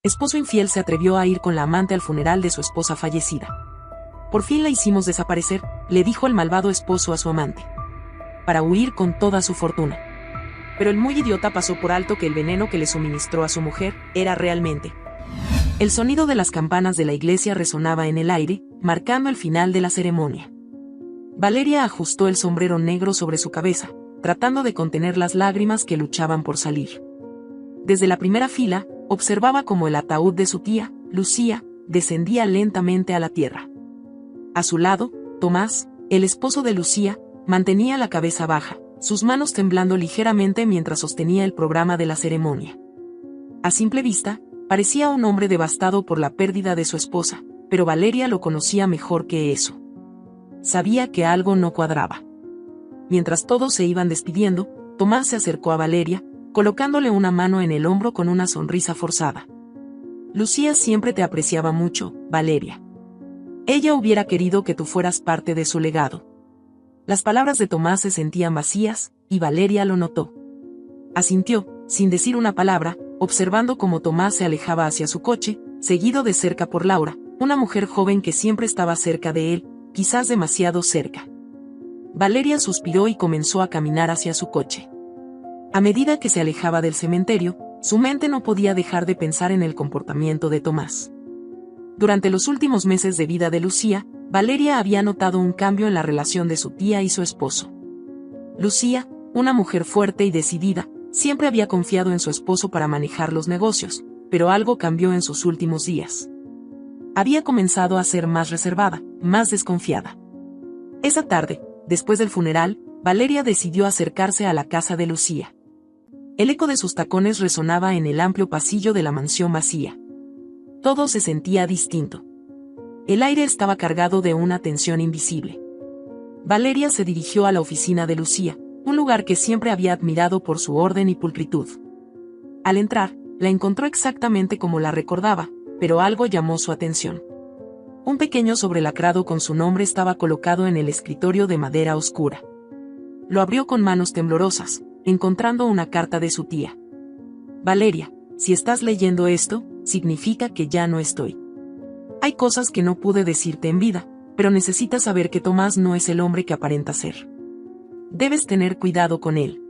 esposo infiel se atrevió a ir con la amante al funeral de su esposa fallecida. Por fin la hicimos desaparecer, le dijo el malvado esposo a su amante, para huir con toda su fortuna. Pero el muy idiota pasó por alto que el veneno que le suministró a su mujer era realmente. El sonido de las campanas de la iglesia resonaba en el aire, marcando el final de la ceremonia. Valeria ajustó el sombrero negro sobre su cabeza, tratando de contener las lágrimas que luchaban por salir. Desde la primera fila, observaba cómo el ataúd de su tía, Lucía, descendía lentamente a la tierra. A su lado, Tomás, el esposo de Lucía, mantenía la cabeza baja, sus manos temblando ligeramente mientras sostenía el programa de la ceremonia. A simple vista, parecía un hombre devastado por la pérdida de su esposa, pero Valeria lo conocía mejor que eso. Sabía que algo no cuadraba. Mientras todos se iban despidiendo, Tomás se acercó a Valeria, colocándole una mano en el hombro con una sonrisa forzada. Lucía siempre te apreciaba mucho, Valeria. Ella hubiera querido que tú fueras parte de su legado. Las palabras de Tomás se sentían vacías, y Valeria lo notó. Asintió, sin decir una palabra, observando cómo Tomás se alejaba hacia su coche, seguido de cerca por Laura, una mujer joven que siempre estaba cerca de él, quizás demasiado cerca. Valeria suspiró y comenzó a caminar hacia su coche. A medida que se alejaba del cementerio, su mente no podía dejar de pensar en el comportamiento de Tomás. Durante los últimos meses de vida de Lucía, Valeria había notado un cambio en la relación de su tía y su esposo. Lucía, una mujer fuerte y decidida, siempre había confiado en su esposo para manejar los negocios, pero algo cambió en sus últimos días. Había comenzado a ser más reservada, más desconfiada. Esa tarde, después del funeral, Valeria decidió acercarse a la casa de Lucía. El eco de sus tacones resonaba en el amplio pasillo de la mansión vacía. Todo se sentía distinto. El aire estaba cargado de una tensión invisible. Valeria se dirigió a la oficina de Lucía, un lugar que siempre había admirado por su orden y pulcritud. Al entrar, la encontró exactamente como la recordaba, pero algo llamó su atención. Un pequeño sobrelacrado con su nombre estaba colocado en el escritorio de madera oscura. Lo abrió con manos temblorosas, encontrando una carta de su tía. Valeria, si estás leyendo esto, significa que ya no estoy. Hay cosas que no pude decirte en vida, pero necesitas saber que Tomás no es el hombre que aparenta ser. Debes tener cuidado con él.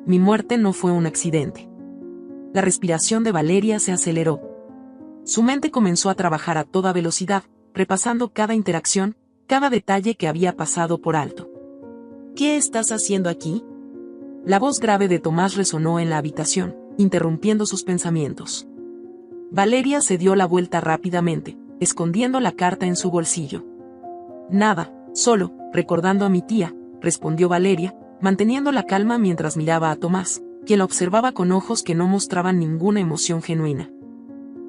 Mi muerte no fue un accidente. La respiración de Valeria se aceleró. Su mente comenzó a trabajar a toda velocidad, repasando cada interacción, cada detalle que había pasado por alto. ¿Qué estás haciendo aquí? La voz grave de Tomás resonó en la habitación, interrumpiendo sus pensamientos. Valeria se dio la vuelta rápidamente, escondiendo la carta en su bolsillo. Nada, solo, recordando a mi tía, respondió Valeria, manteniendo la calma mientras miraba a Tomás, quien la observaba con ojos que no mostraban ninguna emoción genuina.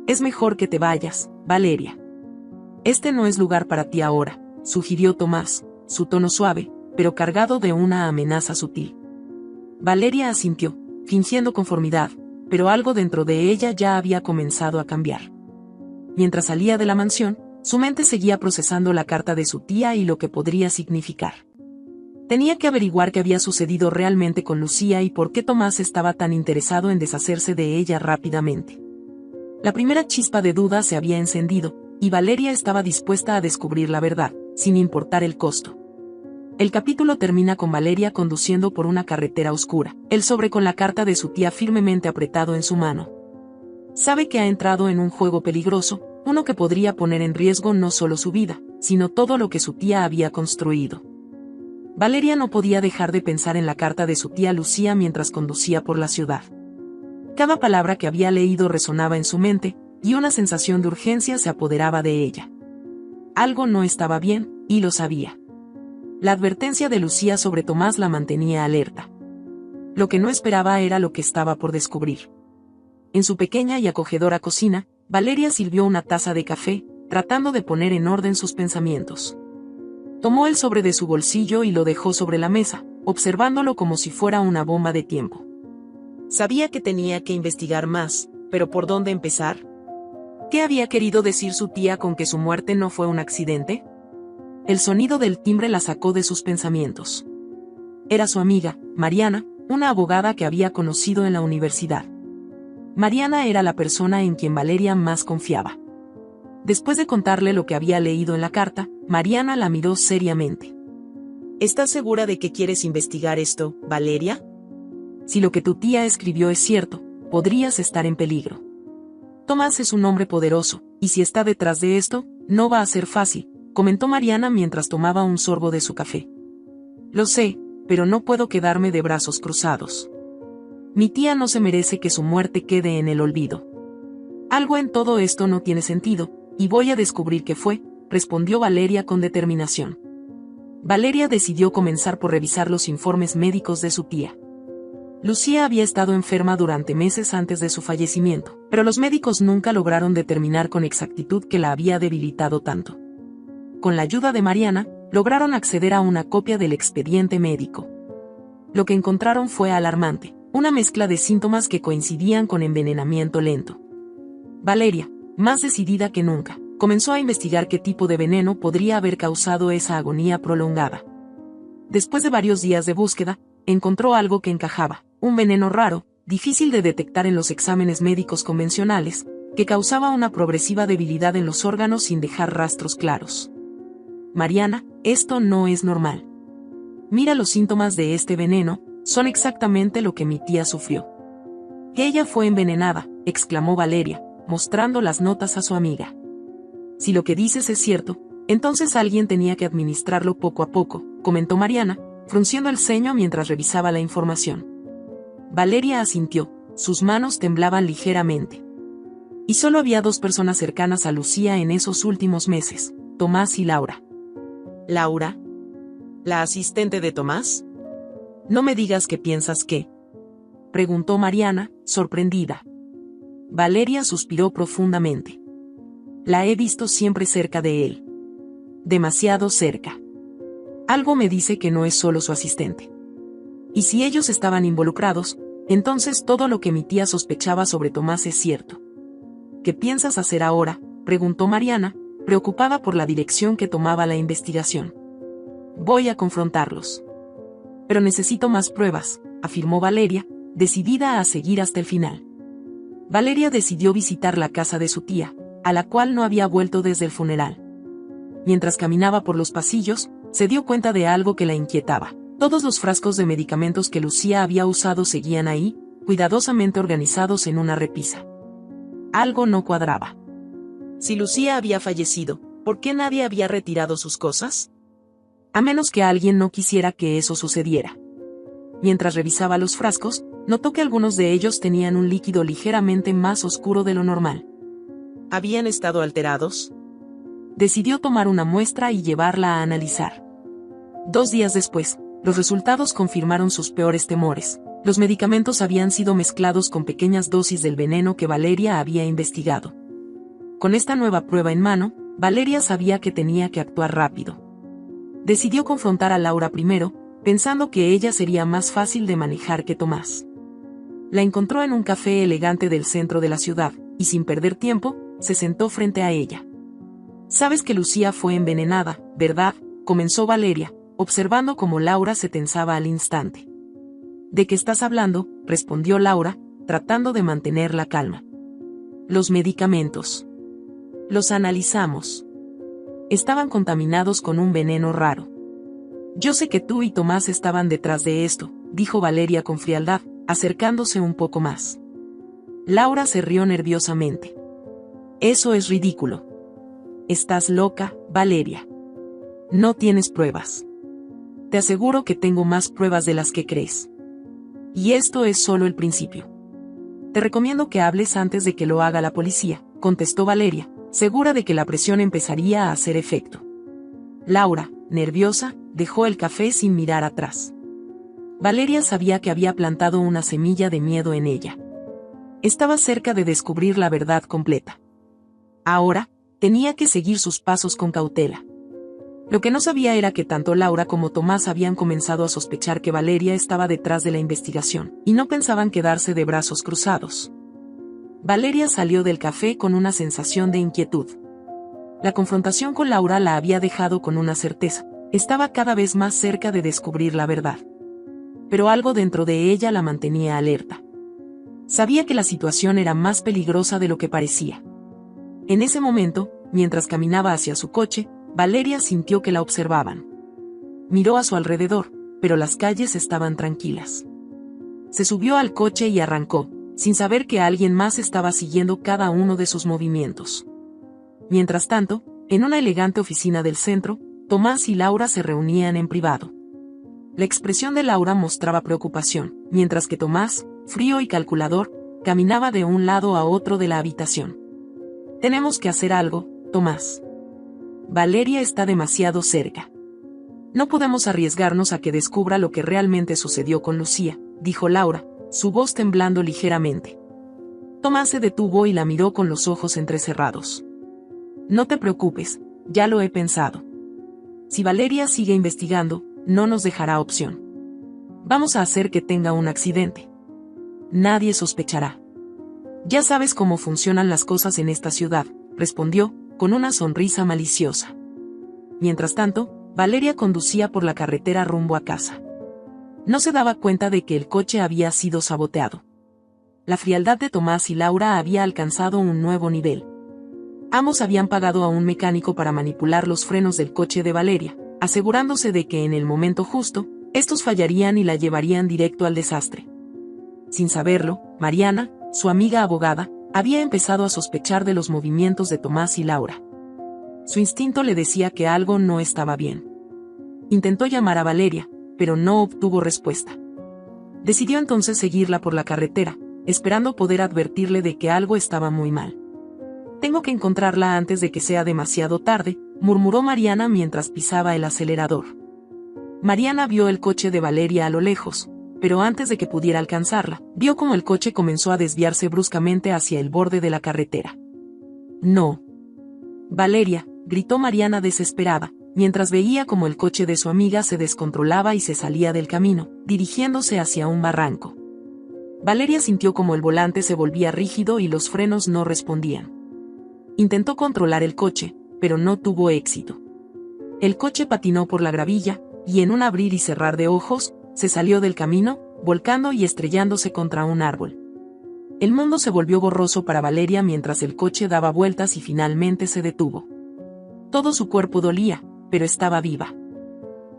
Es mejor que te vayas, Valeria. Este no es lugar para ti ahora, sugirió Tomás, su tono suave, pero cargado de una amenaza sutil. Valeria asintió, fingiendo conformidad, pero algo dentro de ella ya había comenzado a cambiar. Mientras salía de la mansión, su mente seguía procesando la carta de su tía y lo que podría significar. Tenía que averiguar qué había sucedido realmente con Lucía y por qué Tomás estaba tan interesado en deshacerse de ella rápidamente. La primera chispa de duda se había encendido, y Valeria estaba dispuesta a descubrir la verdad, sin importar el costo. El capítulo termina con Valeria conduciendo por una carretera oscura, el sobre con la carta de su tía firmemente apretado en su mano. Sabe que ha entrado en un juego peligroso, uno que podría poner en riesgo no solo su vida, sino todo lo que su tía había construido. Valeria no podía dejar de pensar en la carta de su tía Lucía mientras conducía por la ciudad. Cada palabra que había leído resonaba en su mente, y una sensación de urgencia se apoderaba de ella. Algo no estaba bien, y lo sabía. La advertencia de Lucía sobre Tomás la mantenía alerta. Lo que no esperaba era lo que estaba por descubrir. En su pequeña y acogedora cocina, Valeria sirvió una taza de café, tratando de poner en orden sus pensamientos. Tomó el sobre de su bolsillo y lo dejó sobre la mesa, observándolo como si fuera una bomba de tiempo. Sabía que tenía que investigar más, pero ¿por dónde empezar? ¿Qué había querido decir su tía con que su muerte no fue un accidente? El sonido del timbre la sacó de sus pensamientos. Era su amiga, Mariana, una abogada que había conocido en la universidad. Mariana era la persona en quien Valeria más confiaba. Después de contarle lo que había leído en la carta, Mariana la miró seriamente. ¿Estás segura de que quieres investigar esto, Valeria? Si lo que tu tía escribió es cierto, podrías estar en peligro. Tomás es un hombre poderoso, y si está detrás de esto, no va a ser fácil, comentó Mariana mientras tomaba un sorbo de su café. Lo sé, pero no puedo quedarme de brazos cruzados. Mi tía no se merece que su muerte quede en el olvido. Algo en todo esto no tiene sentido, y voy a descubrir qué fue, respondió Valeria con determinación. Valeria decidió comenzar por revisar los informes médicos de su tía. Lucía había estado enferma durante meses antes de su fallecimiento, pero los médicos nunca lograron determinar con exactitud qué la había debilitado tanto. Con la ayuda de Mariana, lograron acceder a una copia del expediente médico. Lo que encontraron fue alarmante, una mezcla de síntomas que coincidían con envenenamiento lento. Valeria, más decidida que nunca, comenzó a investigar qué tipo de veneno podría haber causado esa agonía prolongada. Después de varios días de búsqueda, encontró algo que encajaba, un veneno raro, difícil de detectar en los exámenes médicos convencionales, que causaba una progresiva debilidad en los órganos sin dejar rastros claros. Mariana, esto no es normal. Mira los síntomas de este veneno, son exactamente lo que mi tía sufrió. Ella fue envenenada, exclamó Valeria, mostrando las notas a su amiga. Si lo que dices es cierto, entonces alguien tenía que administrarlo poco a poco, comentó Mariana, frunciendo el ceño mientras revisaba la información. Valeria asintió, sus manos temblaban ligeramente. Y solo había 2 personas cercanas a Lucía en esos últimos meses, Tomás y Laura. ¿Laura? ¿La asistente de Tomás? No me digas que piensas que... preguntó Mariana, sorprendida. Valeria suspiró profundamente. La he visto siempre cerca de él. Demasiado cerca. Algo me dice que no es solo su asistente. Y si ellos estaban involucrados, entonces todo lo que mi tía sospechaba sobre Tomás es cierto. ¿Qué piensas hacer ahora?, preguntó Mariana, preocupada por la dirección que tomaba la investigación. Voy a confrontarlos. Pero necesito más pruebas, afirmó Valeria, decidida a seguir hasta el final. Valeria decidió visitar la casa de su tía, a la cual no había vuelto desde el funeral. Mientras caminaba por los pasillos, se dio cuenta de algo que la inquietaba. Todos los frascos de medicamentos que Lucía había usado seguían ahí, cuidadosamente organizados en una repisa. Algo no cuadraba. Si Lucía había fallecido, ¿por qué nadie había retirado sus cosas? A menos que alguien no quisiera que eso sucediera. Mientras revisaba los frascos, notó que algunos de ellos tenían un líquido ligeramente más oscuro de lo normal. ¿Habían estado alterados? Decidió tomar una muestra y llevarla a analizar. 2 días después, los resultados confirmaron sus peores temores. Los medicamentos habían sido mezclados con pequeñas dosis del veneno que Valeria había investigado. Con esta nueva prueba en mano, Valeria sabía que tenía que actuar rápido. Decidió confrontar a Laura primero, pensando que ella sería más fácil de manejar que Tomás. La encontró en un café elegante del centro de la ciudad, y sin perder tiempo, se sentó frente a ella. «Sabes que Lucía fue envenenada, ¿verdad?», comenzó Valeria, observando cómo Laura se tensaba al instante. «¿De qué estás hablando?», respondió Laura, tratando de mantener la calma. «Los medicamentos. Los analizamos. Estaban contaminados con un veneno raro. Yo sé que tú y Tomás estaban detrás de esto», dijo Valeria con frialdad, acercándose un poco más. Laura se rió nerviosamente. «Eso es ridículo. Estás loca, Valeria. No tienes pruebas. Te aseguro que tengo más pruebas de las que crees. Y esto es solo el principio. Te recomiendo que hables antes de que lo haga la policía», contestó Valeria, segura de que la presión empezaría a hacer efecto. Laura, nerviosa, dejó el café sin mirar atrás. Valeria sabía que había plantado una semilla de miedo en ella. Estaba cerca de descubrir la verdad completa. Ahora, tenía que seguir sus pasos con cautela. Lo que no sabía era que tanto Laura como Tomás habían comenzado a sospechar que Valeria estaba detrás de la investigación, y no pensaban quedarse de brazos cruzados. Valeria salió del café con una sensación de inquietud. La confrontación con Laura la había dejado con una certeza: estaba cada vez más cerca de descubrir la verdad. Pero algo dentro de ella la mantenía alerta. Sabía que la situación era más peligrosa de lo que parecía. En ese momento, mientras caminaba hacia su coche, Valeria sintió que la observaban. Miró a su alrededor, pero las calles estaban tranquilas. Se subió al coche y arrancó, sin saber que alguien más estaba siguiendo cada uno de sus movimientos. Mientras tanto, en una elegante oficina del centro, Tomás y Laura se reunían en privado. La expresión de Laura mostraba preocupación, mientras que Tomás, frío y calculador, caminaba de un lado a otro de la habitación. «Tenemos que hacer algo, Tomás. Valeria está demasiado cerca. No podemos arriesgarnos a que descubra lo que realmente sucedió con Lucía», dijo Laura, su voz temblando ligeramente. Tomás se detuvo y la miró con los ojos entrecerrados. «No te preocupes, ya lo he pensado. Si Valeria sigue investigando, no nos dejará opción. Vamos a hacer que tenga un accidente. Nadie sospechará. Ya sabes cómo funcionan las cosas en esta ciudad», respondió, con una sonrisa maliciosa. Mientras tanto, Valeria conducía por la carretera rumbo a casa. No se daba cuenta de que el coche había sido saboteado. La frialdad de Tomás y Laura había alcanzado un nuevo nivel. Ambos habían pagado a un mecánico para manipular los frenos del coche de Valeria, asegurándose de que en el momento justo, estos fallarían y la llevarían directo al desastre. Sin saberlo, Mariana, su amiga abogada, había empezado a sospechar de los movimientos de Tomás y Laura. Su instinto le decía que algo no estaba bien. Intentó llamar a Valeria, pero no obtuvo respuesta. Decidió entonces seguirla por la carretera, esperando poder advertirle de que algo estaba muy mal. «Tengo que encontrarla antes de que sea demasiado tarde», murmuró Mariana mientras pisaba el acelerador. Mariana vio el coche de Valeria a lo lejos, pero antes de que pudiera alcanzarla, vio cómo el coche comenzó a desviarse bruscamente hacia el borde de la carretera. «No. Valeria», gritó Mariana desesperada, mientras veía cómo el coche de su amiga se descontrolaba y se salía del camino, dirigiéndose hacia un barranco. Valeria sintió como el volante se volvía rígido y los frenos no respondían. Intentó controlar el coche, pero no tuvo éxito. El coche patinó por la gravilla, y en un abrir y cerrar de ojos, se salió del camino, volcando y estrellándose contra un árbol. El mundo se volvió borroso para Valeria mientras el coche daba vueltas y finalmente se detuvo. Todo su cuerpo dolía, pero estaba viva.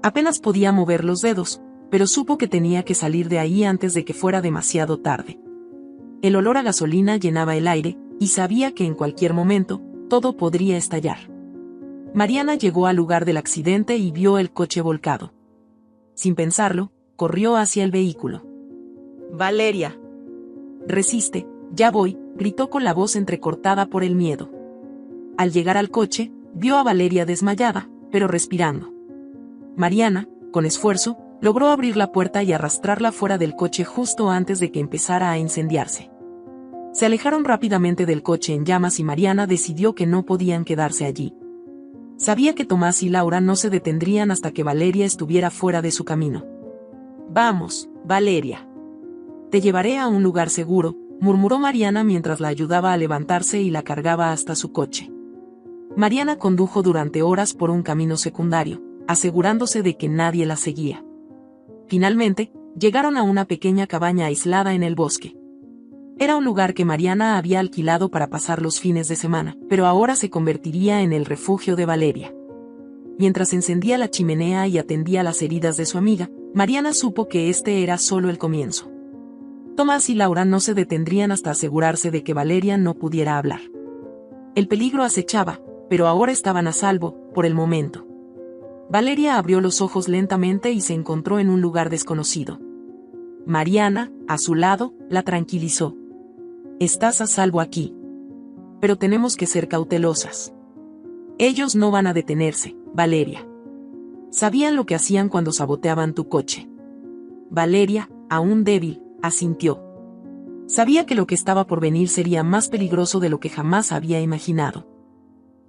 Apenas podía mover los dedos, pero supo que tenía que salir de ahí antes de que fuera demasiado tarde. El olor a gasolina llenaba el aire, y sabía que en cualquier momento, todo podría estallar. Mariana llegó al lugar del accidente y vio el coche volcado. Sin pensarlo, corrió hacia el vehículo. «Valeria. Resiste, ya voy», gritó con la voz entrecortada por el miedo. Al llegar al coche, vio a Valeria desmayada, pero respirando. Mariana, con esfuerzo, logró abrir la puerta y arrastrarla fuera del coche justo antes de que empezara a incendiarse. Se alejaron rápidamente del coche en llamas y Mariana decidió que no podían quedarse allí. Sabía que Tomás y Laura no se detendrían hasta que Valeria estuviera fuera de su camino. «Vamos, Valeria. Te llevaré a un lugar seguro», murmuró Mariana mientras la ayudaba a levantarse y la cargaba hasta su coche. Mariana condujo durante horas por un camino secundario, asegurándose de que nadie la seguía. Finalmente, llegaron a una pequeña cabaña aislada en el bosque. Era un lugar que Mariana había alquilado para pasar los fines de semana, pero ahora se convertiría en el refugio de Valeria. Mientras encendía la chimenea y atendía las heridas de su amiga, Mariana supo que este era solo el comienzo. Tomás y Laura no se detendrían hasta asegurarse de que Valeria no pudiera hablar. El peligro acechaba, pero ahora estaban a salvo, por el momento. Valeria abrió los ojos lentamente y se encontró en un lugar desconocido. Mariana, a su lado, la tranquilizó. «Estás a salvo aquí. Pero tenemos que ser cautelosas. Ellos no van a detenerse, Valeria. Sabían lo que hacían cuando saboteaban tu coche». Valeria, aún débil, asintió. Sabía que lo que estaba por venir sería más peligroso de lo que jamás había imaginado.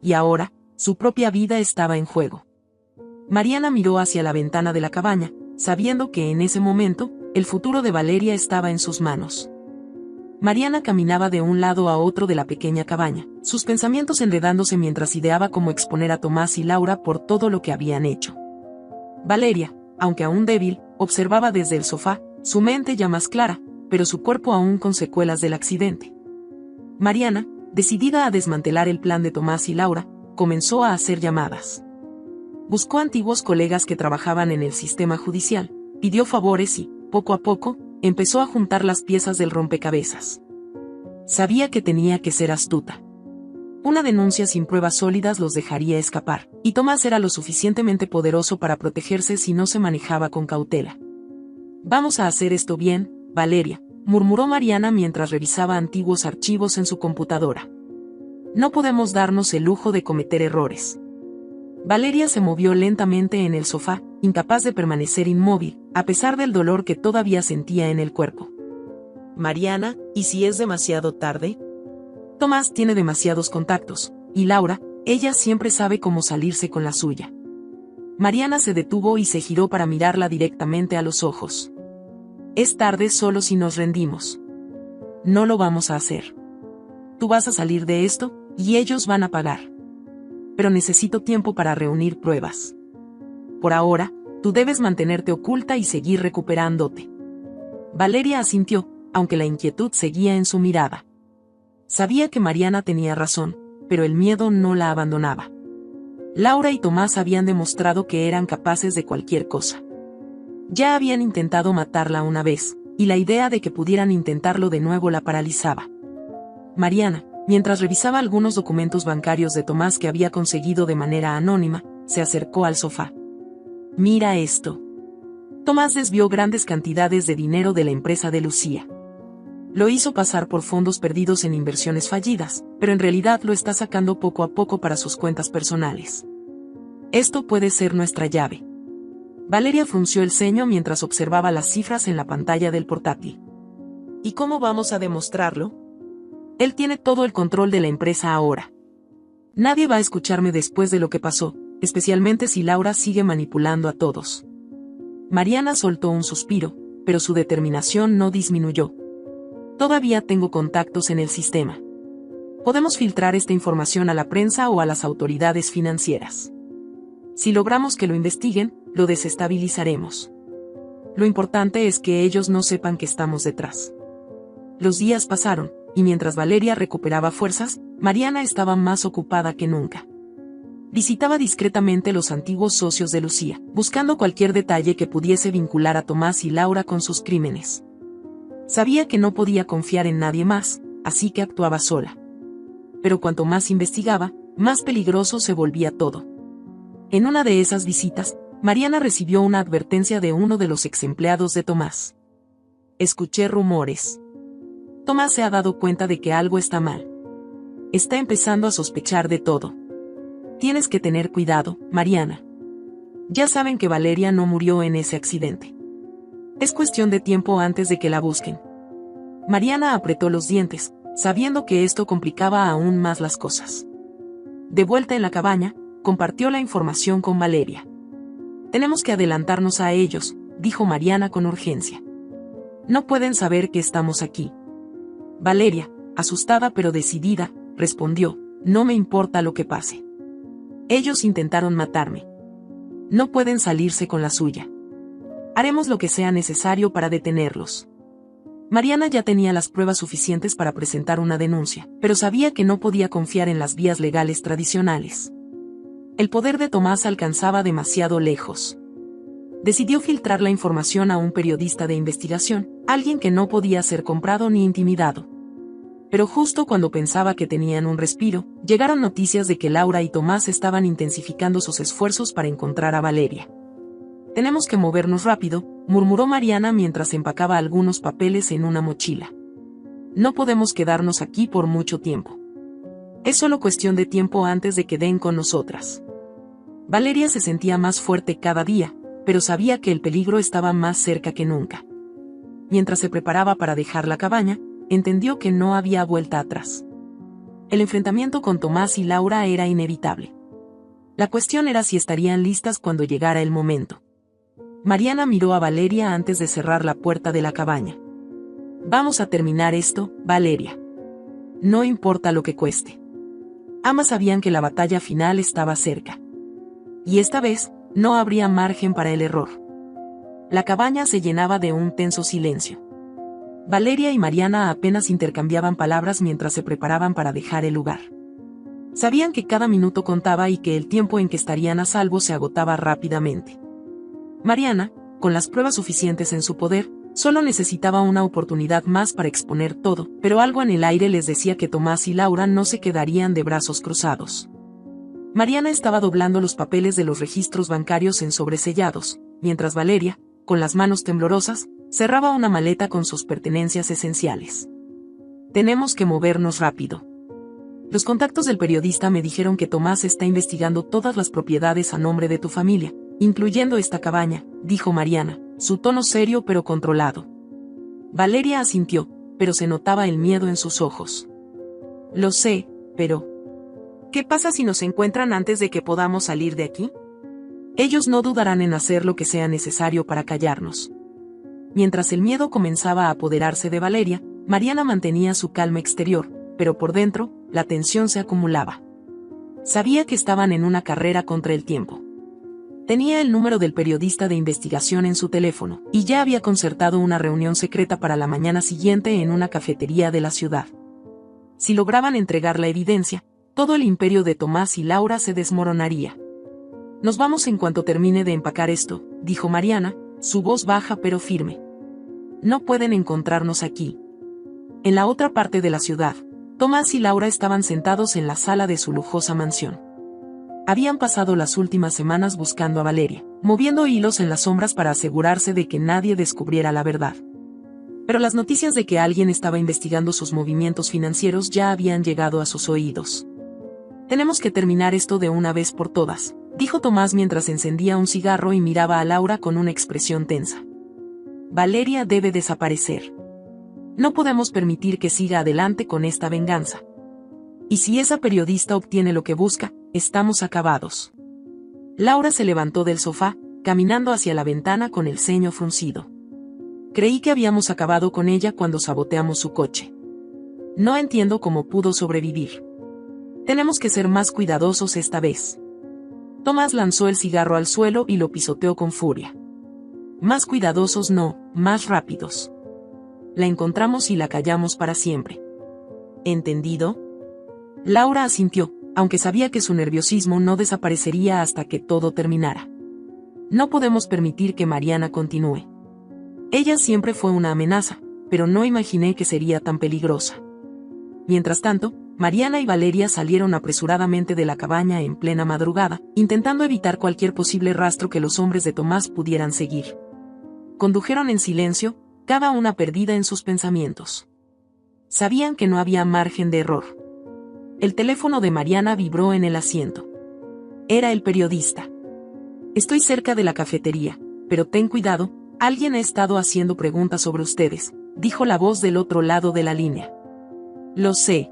Y ahora, su propia vida estaba en juego. Mariana miró hacia la ventana de la cabaña, sabiendo que en ese momento, el futuro de Valeria estaba en sus manos. Mariana caminaba de un lado a otro de la pequeña cabaña, sus pensamientos enredándose mientras ideaba cómo exponer a Tomás y Laura por todo lo que habían hecho. Valeria, aunque aún débil, observaba desde el sofá, su mente ya más clara, pero su cuerpo aún con secuelas del accidente. Mariana, decidida a desmantelar el plan de Tomás y Laura, comenzó a hacer llamadas. Buscó antiguos colegas que trabajaban en el sistema judicial, pidió favores y, poco a poco, empezó a juntar las piezas del rompecabezas. Sabía que tenía que ser astuta. Una denuncia sin pruebas sólidas los dejaría escapar, y Tomás era lo suficientemente poderoso para protegerse si no se manejaba con cautela. «Vamos a hacer esto bien, Valeria», murmuró Mariana mientras revisaba antiguos archivos en su computadora. «No podemos darnos el lujo de cometer errores». Valeria se movió lentamente en el sofá, incapaz de permanecer inmóvil, a pesar del dolor que todavía sentía en el cuerpo. Mariana, ¿y si es demasiado tarde? Tomás tiene demasiados contactos, y Laura, ella siempre sabe cómo salirse con la suya. Mariana se detuvo y se giró para mirarla directamente a los ojos. «Es tarde solo si nos rendimos. No lo vamos a hacer. Tú vas a salir de esto, y ellos van a pagar. Pero necesito tiempo para reunir pruebas. Por ahora, tú debes mantenerte oculta y seguir recuperándote». Valeria asintió, aunque la inquietud seguía en su mirada. Sabía que Mariana tenía razón, pero el miedo no la abandonaba. Laura y Tomás habían demostrado que eran capaces de cualquier cosa. Ya habían intentado matarla una vez, y la idea de que pudieran intentarlo de nuevo la paralizaba. Mariana, mientras revisaba algunos documentos bancarios de Tomás que había conseguido de manera anónima, se acercó al sofá. «Mira esto». Tomás desvió grandes cantidades de dinero de la empresa de Lucía. Lo hizo pasar por fondos perdidos en inversiones fallidas, pero en realidad lo está sacando poco a poco para sus cuentas personales. Esto puede ser nuestra llave. Valeria frunció el ceño mientras observaba las cifras en la pantalla del portátil. ¿Y cómo vamos a demostrarlo? Él tiene todo el control de la empresa ahora. Nadie va a escucharme después de lo que pasó, especialmente si Laura sigue manipulando a todos. Mariana soltó un suspiro, pero su determinación no disminuyó. Todavía tengo contactos en el sistema. Podemos filtrar esta información a la prensa o a las autoridades financieras. Si logramos que lo investiguen, lo desestabilizaremos. Lo importante es que ellos no sepan que estamos detrás. Los días pasaron, y mientras Valeria recuperaba fuerzas, Mariana estaba más ocupada que nunca. Visitaba discretamente los antiguos socios de Lucía, buscando cualquier detalle que pudiese vincular a Tomás y Laura con sus crímenes. Sabía que no podía confiar en nadie más, así que actuaba sola. Pero cuanto más investigaba, más peligroso se volvía todo. En una de esas visitas, Mariana recibió una advertencia de uno de los exempleados de Tomás. «Escuché rumores. Tomás se ha dado cuenta de que algo está mal. Está empezando a sospechar de todo. Tienes que tener cuidado, Mariana. Ya saben que Valeria no murió en ese accidente. Es cuestión de tiempo antes de que la busquen». Mariana apretó los dientes, sabiendo que esto complicaba aún más las cosas. De vuelta en la cabaña, compartió la información con Valeria. «Tenemos que adelantarnos a ellos», dijo Mariana con urgencia. «No pueden saber que estamos aquí». Valeria, asustada pero decidida, respondió: «No me importa lo que pase. Ellos intentaron matarme. No pueden salirse con la suya. Haremos lo que sea necesario para detenerlos». Mariana ya tenía las pruebas suficientes para presentar una denuncia, pero sabía que no podía confiar en las vías legales tradicionales. El poder de Tomás alcanzaba demasiado lejos. Decidió filtrar la información a un periodista de investigación, alguien que no podía ser comprado ni intimidado. Pero justo cuando pensaba que tenían un respiro, llegaron noticias de que Laura y Tomás estaban intensificando sus esfuerzos para encontrar a Valeria. «Tenemos que movernos rápido», murmuró Mariana mientras empacaba algunos papeles en una mochila. «No podemos quedarnos aquí por mucho tiempo. Es solo cuestión de tiempo antes de que den con nosotras». Valeria se sentía más fuerte cada día, pero sabía que el peligro estaba más cerca que nunca. Mientras se preparaba para dejar la cabaña, entendió que no había vuelta atrás. El enfrentamiento con Tomás y Laura era inevitable. La cuestión era si estarían listas cuando llegara el momento. Mariana miró a Valeria antes de cerrar la puerta de la cabaña. «Vamos a terminar esto, Valeria. No importa lo que cueste». Ambas sabían que la batalla final estaba cerca. Y esta vez, no habría margen para el error. La cabaña se llenaba de un tenso silencio. Valeria y Mariana apenas intercambiaban palabras mientras se preparaban para dejar el lugar. Sabían que cada minuto contaba y que el tiempo en que estarían a salvo se agotaba rápidamente. Mariana, con las pruebas suficientes en su poder, solo necesitaba una oportunidad más para exponer todo, pero algo en el aire les decía que Tomás y Laura no se quedarían de brazos cruzados. Mariana estaba doblando los papeles de los registros bancarios en sobresellados, mientras Valeria, con las manos temblorosas, cerraba una maleta con sus pertenencias esenciales. Tenemos que movernos rápido. Los contactos del periodista me dijeron que Tomás está investigando todas las propiedades a nombre de tu familia, incluyendo esta cabaña, dijo Mariana, su tono serio pero controlado. Valeria asintió, pero se notaba el miedo en sus ojos. Lo sé, pero... ¿qué pasa si nos encuentran antes de que podamos salir de aquí? Ellos no dudarán en hacer lo que sea necesario para callarnos. Mientras el miedo comenzaba a apoderarse de Valeria, Mariana mantenía su calma exterior, pero por dentro, la tensión se acumulaba. Sabía que estaban en una carrera contra el tiempo. Tenía el número del periodista de investigación en su teléfono, y ya había concertado una reunión secreta para la mañana siguiente en una cafetería de la ciudad. Si lograban entregar la evidencia, todo el imperio de Tomás y Laura se desmoronaría. Nos vamos en cuanto termine de empacar esto, dijo Mariana, su voz baja pero firme. No pueden encontrarnos aquí. En la otra parte de la ciudad, Tomás y Laura estaban sentados en la sala de su lujosa mansión. Habían pasado las últimas semanas buscando a Valeria, moviendo hilos en las sombras para asegurarse de que nadie descubriera la verdad. Pero las noticias de que alguien estaba investigando sus movimientos financieros ya habían llegado a sus oídos. Tenemos que terminar esto de una vez por todas, dijo Tomás mientras encendía un cigarro y miraba a Laura con una expresión tensa. Valeria debe desaparecer. No podemos permitir que siga adelante con esta venganza. Y si esa periodista obtiene lo que busca, estamos acabados. Laura se levantó del sofá, caminando hacia la ventana con el ceño fruncido. Creí que habíamos acabado con ella cuando saboteamos su coche. No entiendo cómo pudo sobrevivir. Tenemos que ser más cuidadosos esta vez. Tomás lanzó el cigarro al suelo y lo pisoteó con furia. Más cuidadosos no, más rápidos. La encontramos y la callamos para siempre. ¿Entendido? Laura asintió, aunque sabía que su nerviosismo no desaparecería hasta que todo terminara. No podemos permitir que Mariana continúe. Ella siempre fue una amenaza, pero no imaginé que sería tan peligrosa. Mientras tanto, Mariana y Valeria salieron apresuradamente de la cabaña en plena madrugada, intentando evitar cualquier posible rastro que los hombres de Tomás pudieran seguir. Condujeron en silencio, cada una perdida en sus pensamientos. Sabían que no había margen de error. El teléfono de Mariana vibró en el asiento. Era el periodista. Estoy cerca de la cafetería, pero ten cuidado, alguien ha estado haciendo preguntas sobre ustedes, dijo la voz del otro lado de la línea. Lo sé.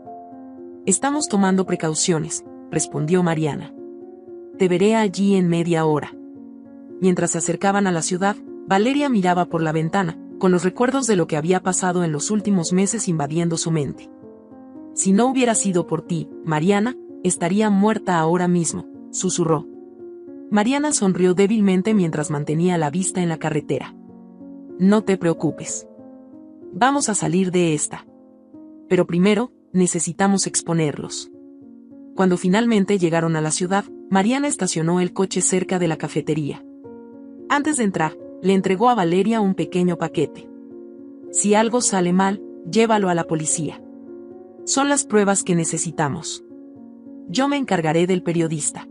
Estamos tomando precauciones, respondió Mariana. Te veré allí en media hora. Mientras se acercaban a la ciudad, Valeria miraba por la ventana, con los recuerdos de lo que había pasado en los últimos meses invadiendo su mente. Si no hubiera sido por ti, Mariana, estaría muerta ahora mismo, susurró. Mariana sonrió débilmente mientras mantenía la vista en la carretera. No te preocupes. Vamos a salir de esta. Pero primero, necesitamos exponerlos. Cuando finalmente llegaron a la ciudad, Mariana estacionó el coche cerca de la cafetería. Antes de entrar, le entregó a Valeria un pequeño paquete. Si algo sale mal, llévalo a la policía. Son las pruebas que necesitamos. Yo me encargaré del periodista.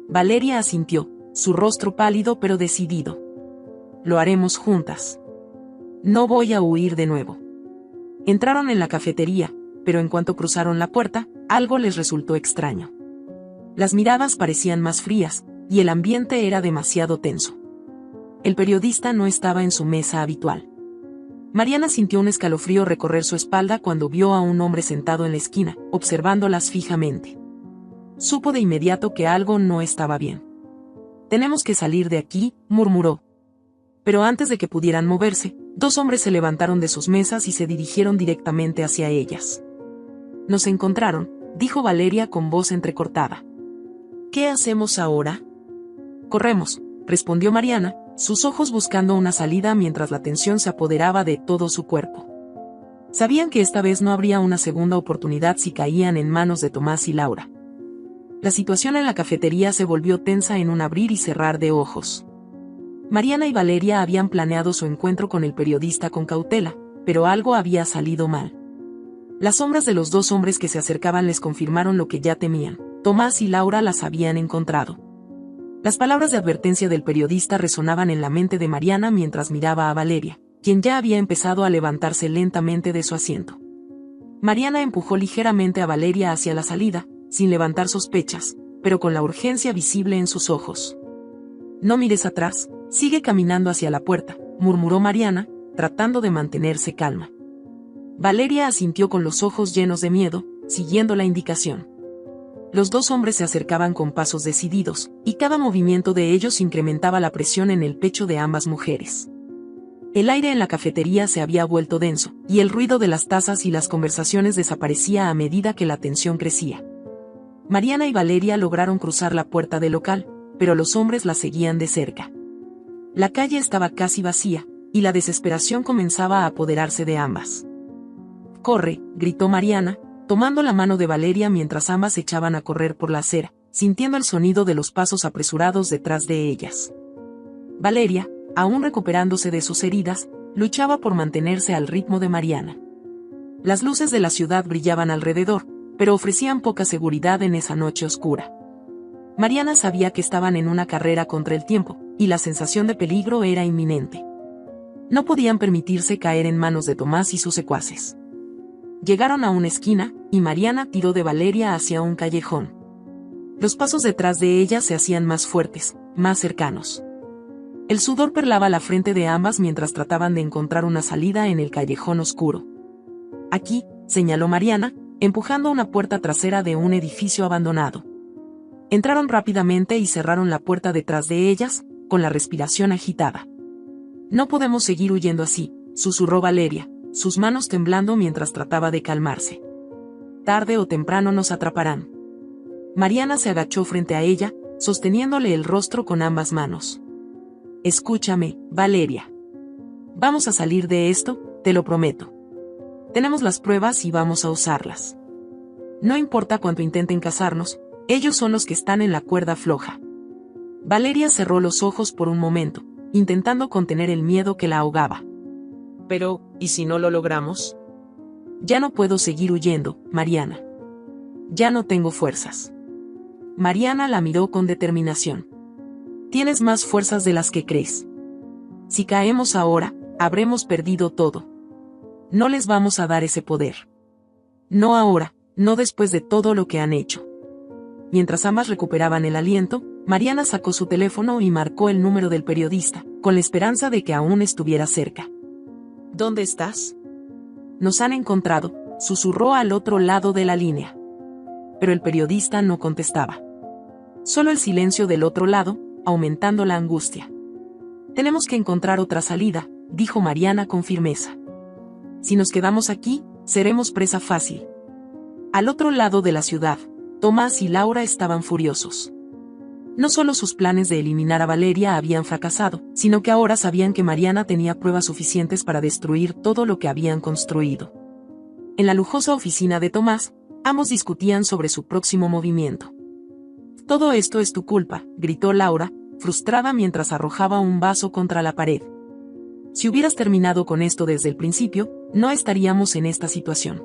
Valeria asintió, su rostro pálido pero decidido. Lo haremos juntas. No voy a huir de nuevo. Entraron en la cafetería, pero en cuanto cruzaron la puerta, algo les resultó extraño. Las miradas parecían más frías, y el ambiente era demasiado tenso. El periodista no estaba en su mesa habitual. Mariana sintió un escalofrío recorrer su espalda cuando vio a un hombre sentado en la esquina, observándolas fijamente. Supo de inmediato que algo no estaba bien. Tenemos que salir de aquí, murmuró. Pero antes de que pudieran moverse, dos hombres se levantaron de sus mesas y se dirigieron directamente hacia ellas. Nos encontraron, dijo Valeria con voz entrecortada. ¿Qué hacemos ahora? Corremos, respondió Mariana, sus ojos buscando una salida mientras la tensión se apoderaba de todo su cuerpo. Sabían que esta vez no habría una segunda oportunidad si caían en manos de Tomás y Laura. La situación en la cafetería se volvió tensa en un abrir y cerrar de ojos. Mariana y Valeria habían planeado su encuentro con el periodista con cautela, pero algo había salido mal. Las sombras de los dos hombres que se acercaban les confirmaron lo que ya temían. Tomás y Laura las habían encontrado. Las palabras de advertencia del periodista resonaban en la mente de Mariana mientras miraba a Valeria, quien ya había empezado a levantarse lentamente de su asiento. Mariana empujó ligeramente a Valeria hacia la salida, sin levantar sospechas, pero con la urgencia visible en sus ojos. «No mires atrás, sigue caminando hacia la puerta», murmuró Mariana, tratando de mantenerse calma. Valeria asintió con los ojos llenos de miedo, siguiendo la indicación. Los dos hombres se acercaban con pasos decididos, y cada movimiento de ellos incrementaba la presión en el pecho de ambas mujeres. El aire en la cafetería se había vuelto denso, y el ruido de las tazas y las conversaciones desaparecía a medida que la tensión crecía. Mariana y Valeria lograron cruzar la puerta del local, pero los hombres la seguían de cerca. La calle estaba casi vacía, y la desesperación comenzaba a apoderarse de ambas. «¡Corre!», gritó Mariana, tomando la mano de Valeria mientras ambas echaban a correr por la acera, sintiendo el sonido de los pasos apresurados detrás de ellas. Valeria, aún recuperándose de sus heridas, luchaba por mantenerse al ritmo de Mariana. Las luces de la ciudad brillaban alrededor, pero ofrecían poca seguridad en esa noche oscura. Mariana sabía que estaban en una carrera contra el tiempo, y la sensación de peligro era inminente. No podían permitirse caer en manos de Tomás y sus secuaces. Llegaron a una esquina, y Mariana tiró de Valeria hacia un callejón. Los pasos detrás de ella se hacían más fuertes, más cercanos. El sudor perlaba la frente de ambas mientras trataban de encontrar una salida en el callejón oscuro. «Aquí», señaló Mariana, empujando una puerta trasera de un edificio abandonado. Entraron rápidamente y cerraron la puerta detrás de ellas, con la respiración agitada. «No podemos seguir huyendo así», susurró Valeria, sus manos temblando mientras trataba de calmarse. «Tarde o temprano nos atraparán». Mariana se agachó frente a ella, sosteniéndole el rostro con ambas manos. «Escúchame, Valeria. Vamos a salir de esto, te lo prometo. Tenemos las pruebas y vamos a usarlas. No importa cuánto intenten cazarnos, ellos son los que están en la cuerda floja». Valeria cerró los ojos por un momento, intentando contener el miedo que la ahogaba. «Pero, ¿y si no lo logramos?». «Ya no puedo seguir huyendo, Mariana. Ya no tengo fuerzas». Mariana la miró con determinación. «Tienes más fuerzas de las que crees. Si caemos ahora, habremos perdido todo. No les vamos a dar ese poder. No ahora, no después de todo lo que han hecho». Mientras ambas recuperaban el aliento, Mariana sacó su teléfono y marcó el número del periodista, con la esperanza de que aún estuviera cerca. «¿Dónde estás?». «Nos han encontrado», susurró al otro lado de la línea. Pero el periodista no contestaba. Solo el silencio del otro lado, aumentando la angustia. «Tenemos que encontrar otra salida», dijo Mariana con firmeza. «Si nos quedamos aquí, seremos presa fácil». Al otro lado de la ciudad, Tomás y Laura estaban furiosos. No solo sus planes de eliminar a Valeria habían fracasado, sino que ahora sabían que Mariana tenía pruebas suficientes para destruir todo lo que habían construido. En la lujosa oficina de Tomás, ambos discutían sobre su próximo movimiento. «Todo esto es tu culpa», gritó Laura, frustrada mientras arrojaba un vaso contra la pared. «Si hubieras terminado con esto desde el principio, no estaríamos en esta situación».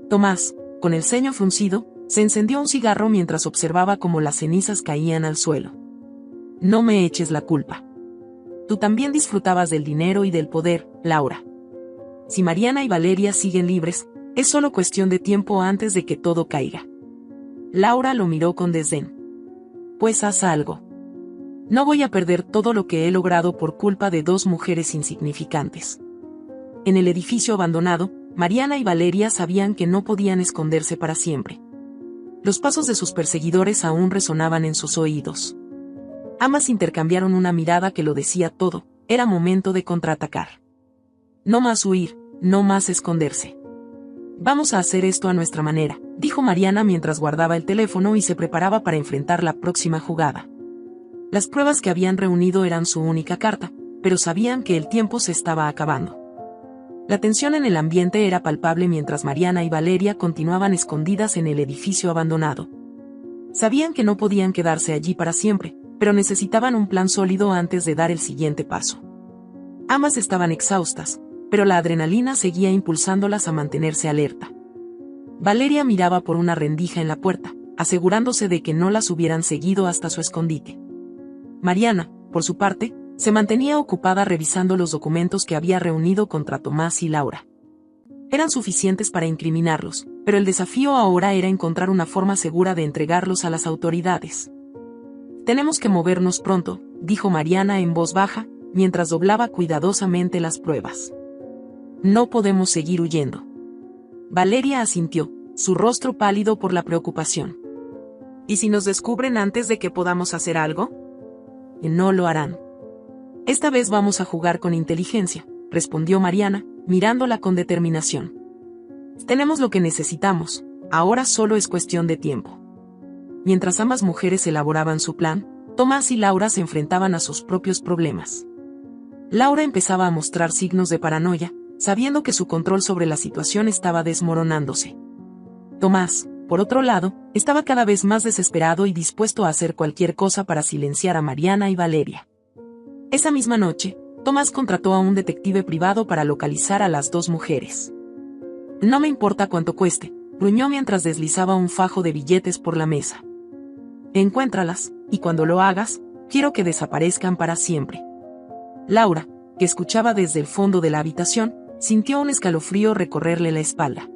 Tomás, con el ceño fruncido, se encendió un cigarro mientras observaba cómo las cenizas caían al suelo. «No me eches la culpa. Tú también disfrutabas del dinero y del poder, Laura. Si Mariana y Valeria siguen libres, es solo cuestión de tiempo antes de que todo caiga». Laura lo miró con desdén. «Pues haz algo. No voy a perder todo lo que he logrado por culpa de dos mujeres insignificantes». En el edificio abandonado, Mariana y Valeria sabían que no podían esconderse para siempre. Los pasos de sus perseguidores aún resonaban en sus oídos. Ambas intercambiaron una mirada que lo decía todo: era momento de contraatacar. No más huir, no más esconderse. «Vamos a hacer esto a nuestra manera», dijo Mariana mientras guardaba el teléfono y se preparaba para enfrentar la próxima jugada. Las pruebas que habían reunido eran su única carta, pero sabían que el tiempo se estaba acabando. La tensión en el ambiente era palpable mientras Mariana y Valeria continuaban escondidas en el edificio abandonado. Sabían que no podían quedarse allí para siempre, pero necesitaban un plan sólido antes de dar el siguiente paso. Ambas estaban exhaustas, pero la adrenalina seguía impulsándolas a mantenerse alerta. Valeria miraba por una rendija en la puerta, asegurándose de que no las hubieran seguido hasta su escondite. Mariana, por su parte, se mantenía ocupada revisando los documentos que había reunido contra Tomás y Laura. Eran suficientes para incriminarlos, pero el desafío ahora era encontrar una forma segura de entregarlos a las autoridades. «Tenemos que movernos pronto», dijo Mariana en voz baja, mientras doblaba cuidadosamente las pruebas. «No podemos seguir huyendo». Valeria asintió, su rostro pálido por la preocupación. «¿Y si nos descubren antes de que podamos hacer algo?» «No lo harán». «Esta vez vamos a jugar con inteligencia», respondió Mariana, mirándola con determinación. «Tenemos lo que necesitamos, ahora solo es cuestión de tiempo». Mientras ambas mujeres elaboraban su plan, Tomás y Laura se enfrentaban a sus propios problemas. Laura empezaba a mostrar signos de paranoia, sabiendo que su control sobre la situación estaba desmoronándose. Tomás, por otro lado, estaba cada vez más desesperado y dispuesto a hacer cualquier cosa para silenciar a Mariana y Valeria. Esa misma noche, Tomás contrató a un detective privado para localizar a las dos mujeres. «No me importa cuánto cueste», gruñó mientras deslizaba un fajo de billetes por la mesa. «Encuéntralas, y cuando lo hagas, quiero que desaparezcan para siempre». Laura, que escuchaba desde el fondo de la habitación, sintió un escalofrío recorrerle la espalda.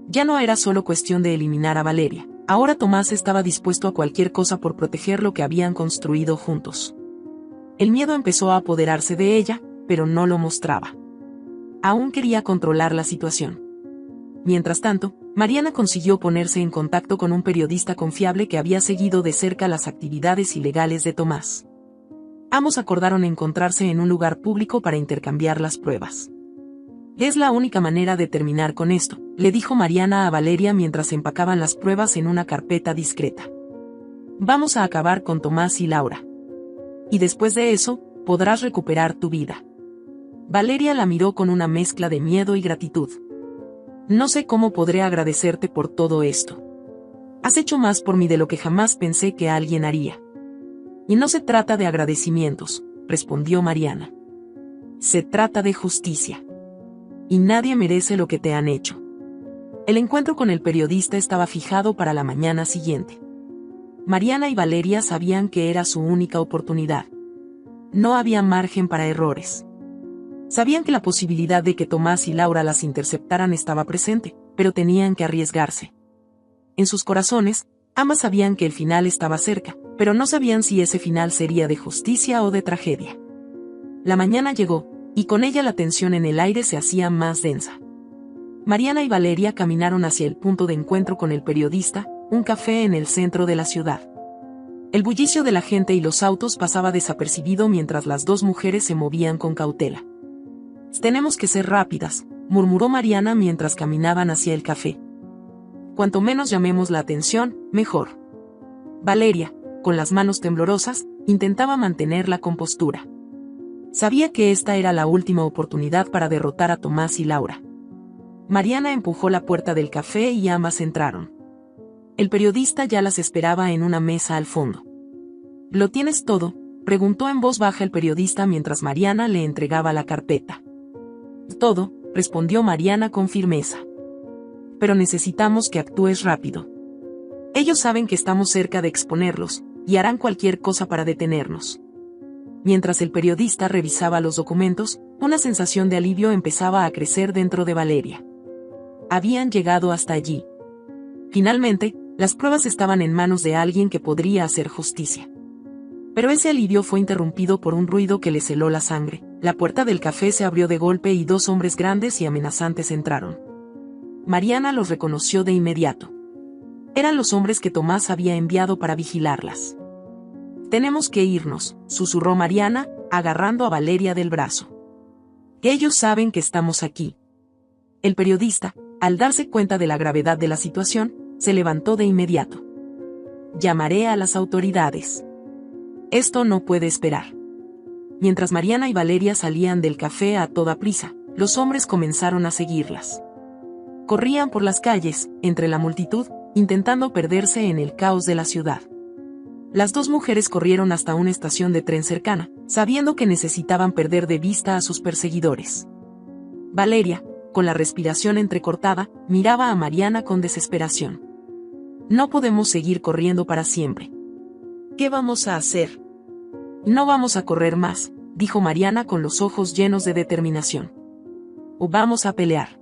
Ya no era solo cuestión de eliminar a Valeria, ahora Tomás estaba dispuesto a cualquier cosa por proteger lo que habían construido juntos. El miedo empezó a apoderarse de ella, pero no lo mostraba. Aún quería controlar la situación. Mientras tanto, Mariana consiguió ponerse en contacto con un periodista confiable que había seguido de cerca las actividades ilegales de Tomás. Ambos acordaron encontrarse en un lugar público para intercambiar las pruebas. «Es la única manera de terminar con esto», le dijo Mariana a Valeria mientras empacaban las pruebas en una carpeta discreta. «Vamos a acabar con Tomás y Laura. Y después de eso, podrás recuperar tu vida». Valeria la miró con una mezcla de miedo y gratitud. «No sé cómo podré agradecerte por todo esto. Has hecho más por mí de lo que jamás pensé que alguien haría». «Y no se trata de agradecimientos», respondió Mariana. «Se trata de justicia. Y nadie merece lo que te han hecho». El encuentro con el periodista estaba fijado para la mañana siguiente. Mariana y Valeria sabían que era su única oportunidad. No había margen para errores. Sabían que la posibilidad de que Tomás y Laura las interceptaran estaba presente, pero tenían que arriesgarse. En sus corazones, ambas sabían que el final estaba cerca, pero no sabían si ese final sería de justicia o de tragedia. La mañana llegó, y con ella la tensión en el aire se hacía más densa. Mariana y Valeria caminaron hacia el punto de encuentro con el periodista, un café en el centro de la ciudad. El bullicio de la gente y los autos pasaba desapercibido mientras las dos mujeres se movían con cautela. «Tenemos que ser rápidas», murmuró Mariana mientras caminaban hacia el café. «Cuanto menos llamemos la atención, mejor». Valeria, con las manos temblorosas, intentaba mantener la compostura. Sabía que esta era la última oportunidad para derrotar a Tomás y Laura. Mariana empujó la puerta del café y ambas entraron. El periodista ya las esperaba en una mesa al fondo. «¿Lo tienes todo?», preguntó en voz baja el periodista mientras Mariana le entregaba la carpeta. «Todo», respondió Mariana con firmeza. «Pero necesitamos que actúes rápido. Ellos saben que estamos cerca de exponerlos, y harán cualquier cosa para detenernos». Mientras el periodista revisaba los documentos, una sensación de alivio empezaba a crecer dentro de Valeria. Habían llegado hasta allí. Finalmente, las pruebas estaban en manos de alguien que podría hacer justicia. Pero ese alivio fue interrumpido por un ruido que les heló la sangre. La puerta del café se abrió de golpe y dos hombres grandes y amenazantes entraron. Mariana los reconoció de inmediato. Eran los hombres que Tomás había enviado para vigilarlas. «Tenemos que irnos», susurró Mariana, agarrando a Valeria del brazo. «Ellos saben que estamos aquí». El periodista, al darse cuenta de la gravedad de la situación, se levantó de inmediato. «Llamaré a las autoridades. Esto no puede esperar». Mientras Mariana y Valeria salían del café a toda prisa, los hombres comenzaron a seguirlas. Corrían por las calles, entre la multitud, intentando perderse en el caos de la ciudad. Las dos mujeres corrieron hasta una estación de tren cercana, sabiendo que necesitaban perder de vista a sus perseguidores. Valeria, con la respiración entrecortada, miraba a Mariana con desesperación. No podemos seguir corriendo para siempre. ¿Qué vamos a hacer? No vamos a correr más, dijo Mariana con los ojos llenos de determinación. O vamos a pelear.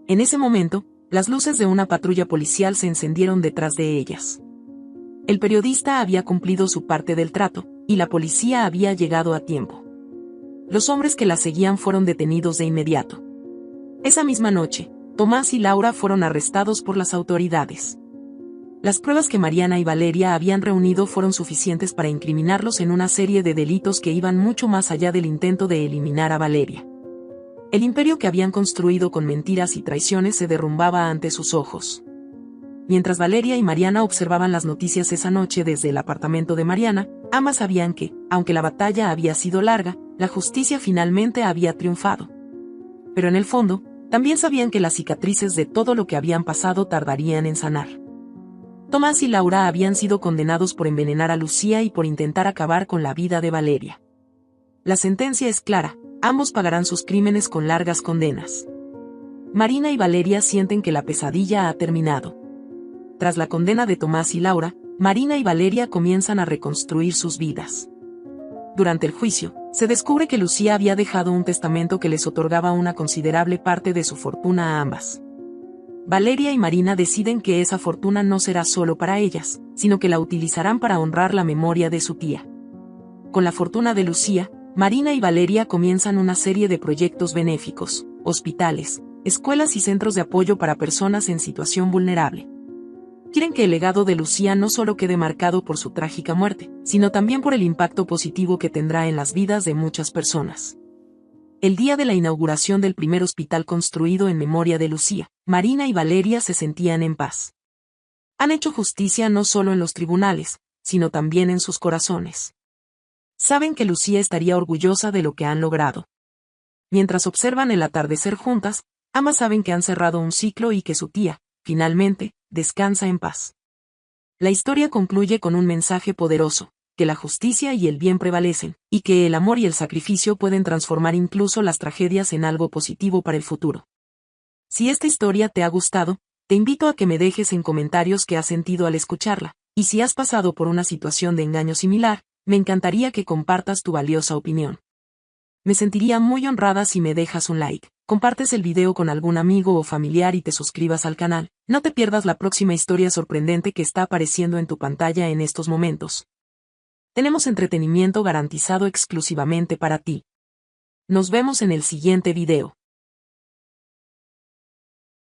En ese momento, las luces de una patrulla policial se encendieron detrás de ellas. El periodista había cumplido su parte del trato, y la policía había llegado a tiempo. Los hombres que la seguían fueron detenidos de inmediato. Esa misma noche, Tomás y Laura fueron arrestados por las autoridades. Las pruebas que Mariana y Valeria habían reunido fueron suficientes para incriminarlos en una serie de delitos que iban mucho más allá del intento de eliminar a Valeria. El imperio que habían construido con mentiras y traiciones se derrumbaba ante sus ojos. Mientras Valeria y Mariana observaban las noticias esa noche desde el apartamento de Mariana, ambas sabían que, aunque la batalla había sido larga, la justicia finalmente había triunfado. Pero en el fondo, también sabían que las cicatrices de todo lo que habían pasado tardarían en sanar. Tomás y Laura habían sido condenados por envenenar a Lucía y por intentar acabar con la vida de Valeria. La sentencia es clara, ambos pagarán sus crímenes con largas condenas. Marina y Valeria sienten que la pesadilla ha terminado. Tras la condena de Tomás y Laura, Marina y Valeria comienzan a reconstruir sus vidas. Durante el juicio, se descubre que Lucía había dejado un testamento que les otorgaba una considerable parte de su fortuna a ambas. Valeria y Marina deciden que esa fortuna no será solo para ellas, sino que la utilizarán para honrar la memoria de su tía. Con la fortuna de Lucía, Marina y Valeria comienzan una serie de proyectos benéficos, hospitales, escuelas y centros de apoyo para personas en situación vulnerable. Quieren que el legado de Lucía no solo quede marcado por su trágica muerte, sino también por el impacto positivo que tendrá en las vidas de muchas personas. El día de la inauguración del primer hospital construido en memoria de Lucía, Marina y Valeria se sentían en paz. Han hecho justicia no solo en los tribunales, sino también en sus corazones. Saben que Lucía estaría orgullosa de lo que han logrado. Mientras observan el atardecer juntas, ambas saben que han cerrado un ciclo y que su tía, finalmente, descansa en paz. La historia concluye con un mensaje poderoso, que la justicia y el bien prevalecen, y que el amor y el sacrificio pueden transformar incluso las tragedias en algo positivo para el futuro. Si esta historia te ha gustado, te invito a que me dejes en comentarios qué has sentido al escucharla, y si has pasado por una situación de engaño similar, me encantaría que compartas tu valiosa opinión. Me sentiría muy honrada si me dejas un like, compartes el video con algún amigo o familiar y te suscribas al canal. No te pierdas la próxima historia sorprendente que está apareciendo en tu pantalla en estos momentos. Tenemos entretenimiento garantizado exclusivamente para ti. Nos vemos en el siguiente video.